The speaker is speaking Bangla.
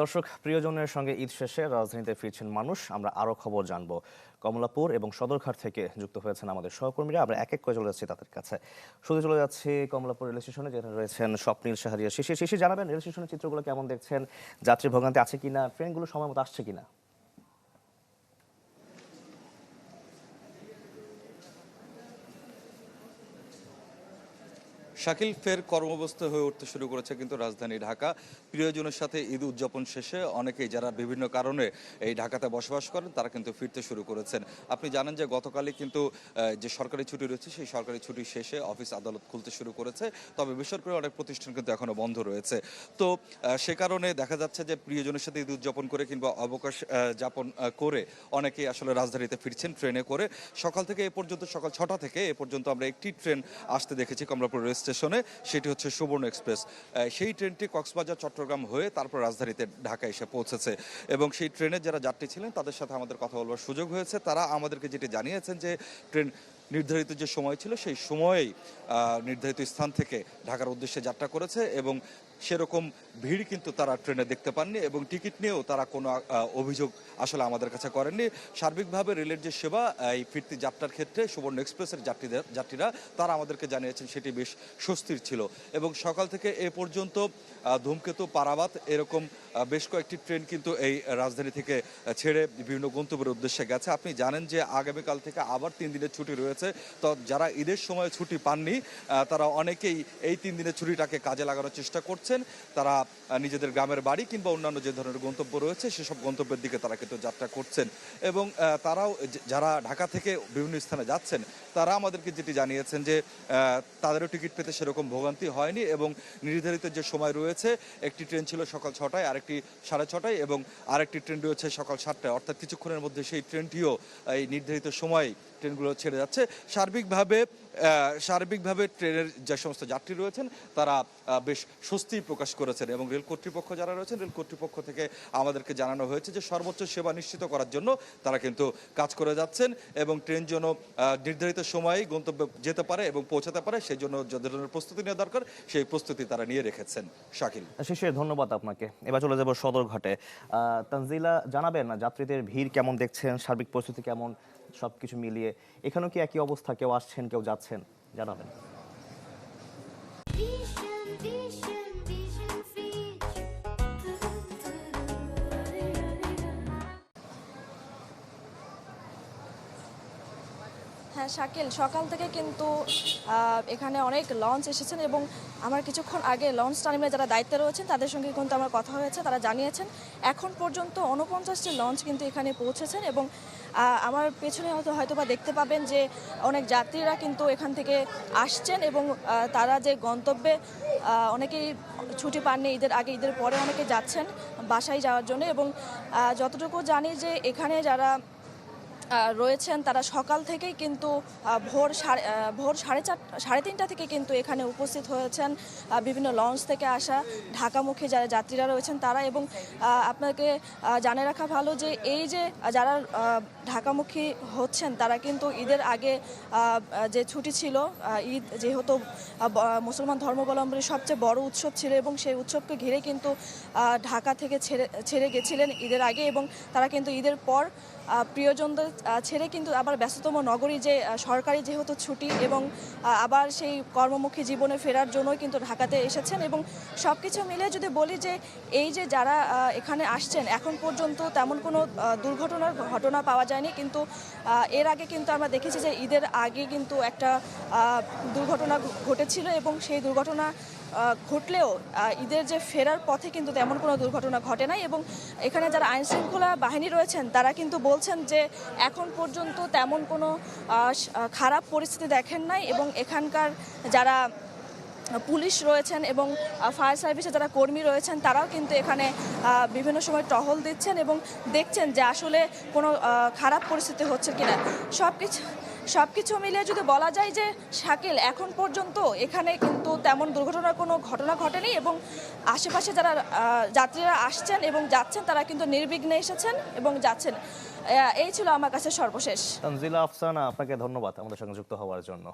দর্শক, প্রিয়জনের সঙ্গে ঈদ শেষে রাজধানীতে ফিরছেন মানুষ। আমরা আরো খবর জানবো। কমলাপুর এবং সদরঘাট থেকে যুক্ত হয়েছেন আমাদের সহকর্মীরা। আমরা এক এক করে চলে যাচ্ছি তাদের কাছে। শুধু চলে যাচ্ছি কমলাপুর রেল স্টেশনে, যেখানে রয়েছেন স্বপ্নীল শাহরিয়া। শিশির, জানাবেন রেল স্টেশনের চিত্রগুলো কেমন দেখছেন? যাত্রী ভোগান্তি আছে কিনা? ট্রেনগুলো সময় মতো আসছে কিনা? শাকিল, ফের কর্মব্যস্ত হয়ে উঠতে শুরু করেছে কিন্তু রাজধানী ঢাকা। প্রিয়জনের সাথে ঈদ উদযাপন শেষে অনেকেই যারা বিভিন্ন কারণে এই ঢাকাতে বসবাস করেন তারা কিন্তু ফিরতে শুরু করেছেন। আপনি জানেন যে গতকালই কিন্তু যে সরকারি ছুটি রয়েছে সেই সরকারি ছুটি শেষে অফিস আদালত খুলতে শুরু করেছে, তবে বেসরকারি অনেক প্রতিষ্ঠান কিন্তু এখনো বন্ধ রয়েছে। তো সে কারণে দেখা যাচ্ছে যে প্রিয়জনের সাথে ঈদ উদযাপন করে কিংবা অবকাশ যাপন করে অনেকেই আসলে রাজধানীতে ফিরছেন ট্রেনে করে। সকাল থেকে এ পর্যন্ত, সকাল 6টা থেকে এ পর্যন্ত আমরা একটি ট্রেন আসতে দেখেছি কমলাপুর রেল স্টেশনে, সেটি হচ্ছে সুবর্ণ এক্সপ্রেস। সেই ট্রেনটি কক্সবাজার চট্টগ্রাম হয়ে তারপর রাজধানীতে ঢাকা এসে পৌঁছেছে এবং সেই ট্রেনের যারা যাত্রী ছিলেন তাদের সাথে আমাদের কথা বলবার সুযোগ হয়েছে। তারা আমাদেরকে যেটি জানিয়েছেন যে ট্রেন নির্ধারিত যে সময় ছিল সেই সময়েই নির্ধারিত স্থান থেকে ঢাকার উদ্দেশ্যে যাত্রা করেছে এবং সেরকম ভিড় কিন্তু তারা ট্রেনে দেখতে পাননি এবং টিকিট নিয়েও তারা কোনো অভিযোগ আসলে আমাদের কাছে করেননি। সার্বিকভাবে রেলের যে সেবা এই ফিরতি যাত্রার ক্ষেত্রে সুবর্ণ এক্সপ্রেসের যাত্রীরা তারা আমাদেরকে জানিয়েছেন সেটি বেশ স্বস্তির ছিল এবং সকাল থেকে এ পর্যন্ত ধূমকেতু, পারাবাত এরকম বেশ কয়েকটি ট্রেন কিন্তু এই রাজধানী থেকে ছেড়ে বিভিন্ন গন্তব্যের উদ্দেশ্যে গেছে। আপনি জানেন যে আগামীকাল থেকে আবার 3 দিনের ছুটি রয়েছে। তো যারা ঈদের সময় ছুটি পাননি তারা অনেকেই এই 3 দিনের ছুটিটাকে কাজে লাগানোর চেষ্টা করছেন। তারা নিজেদের গ্রামের বাড়ি কিংবা অন্যান্য যে ধরনের গন্তব্য রয়েছে সেসব গন্তব্যের দিকে তারা কিন্তু যাত্রা করছেন এবং তারাও যারা ঢাকা থেকে বিভিন্ন স্থানে যাচ্ছেন তারা আমাদেরকে যেটি জানিয়েছেন যে তাদেরও টিকিট পেতে সেরকম ভোগান্তি হয়নি এবং নির্ধারিত যে সময় রয়েছে, একটি ট্রেন ছিল সকাল 6টায়, আরেকটি 6:30টায় এবং আরেকটি ট্রেন রয়েছে সকাল 7টায়, অর্থাৎ কিছুক্ষণের মধ্যে সেই ট্রেনটিও এই নির্ধারিত সময় ট্রেনগুলো ছেড়ে যাচ্ছে। সার্বিকভাবে ট্রেনের যে সমস্ত যাত্রী রয়েছেন তারা বেশ স্বস্তি প্রকাশ করেছেন এবং রেল কর্তৃপক্ষ যারা রয়েছেন রেল কর্তৃপক্ষ থেকে আমাদেরকে জানানো হয়েছে যে সর্বোচ্চ সেবা নিশ্চিত করার জন্য তারা কিন্তু কাজ করে যাচ্ছেন এবং ট্রেন যেন নির্ধারিত সময়ে গন্তব্যে যেতে পারে এবং পৌঁছাতে পারে সেই জন্য যে ধরনের প্রস্তুতি নেওয়া দরকার সেই প্রস্তুতি তারা নিয়ে রেখেছেন। শাকিল, শিশির, ধন্যবাদ আপনাকে। এবার চলে যাব সদরঘাটে। তানজিলা, জানাবেন না যাত্রীদের ভিড় কেমন দেখছেন, সার্বিক পরিস্থিতি কেমন, সবকিছু মিলিয়ে এখানেও কি একই অবস্থা? কেউ আসছেন, কেউ যাচ্ছেন, জানাবেন। হ্যাঁ শাকিল, সকাল থেকে কিন্তু এখানে অনেক লঞ্চ এসেছেন এবং আমার কিছুক্ষণ আগে লঞ্চ টার্মিনালে যারা দায়িত্বে রয়েছেন তাদের সঙ্গে কিন্তু আমার কথা হয়েছে। তারা জানিয়েছেন এখন পর্যন্ত 49টি লঞ্চ কিন্তু এখানে পৌঁছেছেন এবং আমার পেছনে হয়তো বা দেখতে পাবেন যে অনেক যাত্রীরা কিন্তু এখান থেকে আসছেন এবং তারা যে গন্তব্যে অনেকেই ছুটি পাননি ঈদের আগে, ঈদের পরে অনেকে যাচ্ছেন বাসায় যাওয়ার জন্য এবং যতটুকু জানি যে এখানে যারা রয়েছেন তারা সকাল থেকেই কিন্তু ভোর 3:30 থেকে কিন্তু এখানে উপস্থিত হয়েছেন বিভিন্ন লঞ্চ থেকে আসা ঢাকামুখী যারা যাত্রীরা রয়েছেন তারা। এবং আপনাকে জানিয়ে রাখা ভালো যে এই যে যারা ঢাকামুখী হচ্ছেন তারা কিন্তু ঈদের আগে যে ছুটি ছিল, ঈদ যেহেতু মুসলমান ধর্মাবলম্বীর সবচেয়ে বড় উৎসব ছিল এবং সেই উৎসবকে ঘিরে কিন্তু ঢাকা থেকে ছেড়ে গেছিলেন ঈদের আগে এবং তারা কিন্তু ঈদের পর প্রিয়জনদের ছেড়ে কিন্তু আবার ব্যস্ততম নগরী যে সরকারি যেহেতু ছুটি এবং আবার সেই কর্মমুখী জীবনে ফেরার জন্যই কিন্তু ঢাকাতে এসেছেন এবং সব কিছু মিলে যদি বলি যে এই যে যারা এখানে আসছেন এখন পর্যন্ত তেমন কোনো দুর্ঘটনার ঘটনা পাওয়া যায়নি, কিন্তু এর আগে কিন্তু আমরা দেখেছি যে ঈদের আগে কিন্তু একটা দুর্ঘটনা ঘটেছিল এবং সেই দুর্ঘটনা ঘটলেও ঈদের যে ফেরার পথে কিন্তু তেমন কোনো দুর্ঘটনা ঘটে নাই এবং এখানে যারা আইনশৃঙ্খলা বাহিনী রয়েছেন তারা কিন্তু বলছেন যে এখন পর্যন্ত তেমন কোনো খারাপ পরিস্থিতি দেখেন নাই এবং এখানকার যারা পুলিশ রয়েছেন এবং ফায়ার সার্ভিসের যারা কর্মী রয়েছেন তারাও কিন্তু এখানে বিভিন্ন সময় টহল দিচ্ছেন এবং দেখছেন যে আসলে কোনো খারাপ পরিস্থিতি হচ্ছে কিনা। সবকিছু মিলিয়ে যদি বলা যায় যে শাকিল, এখন পর্যন্ত এখানে কিন্তু তেমন দুর্ঘটনার কোনো ঘটনা ঘটেনি এবং আশেপাশে যারা যাত্রীরা আসছেন এবং যাচ্ছেন তারা কিন্তু নির্বিঘ্নে এসেছেন এবং যাচ্ছেন। এই ছিল আমার কাছে সর্বশেষ। তানজিলা আফসানা, আপনাকে ধন্যবাদ আমাদের সঙ্গে যুক্ত হওয়ার জন্য।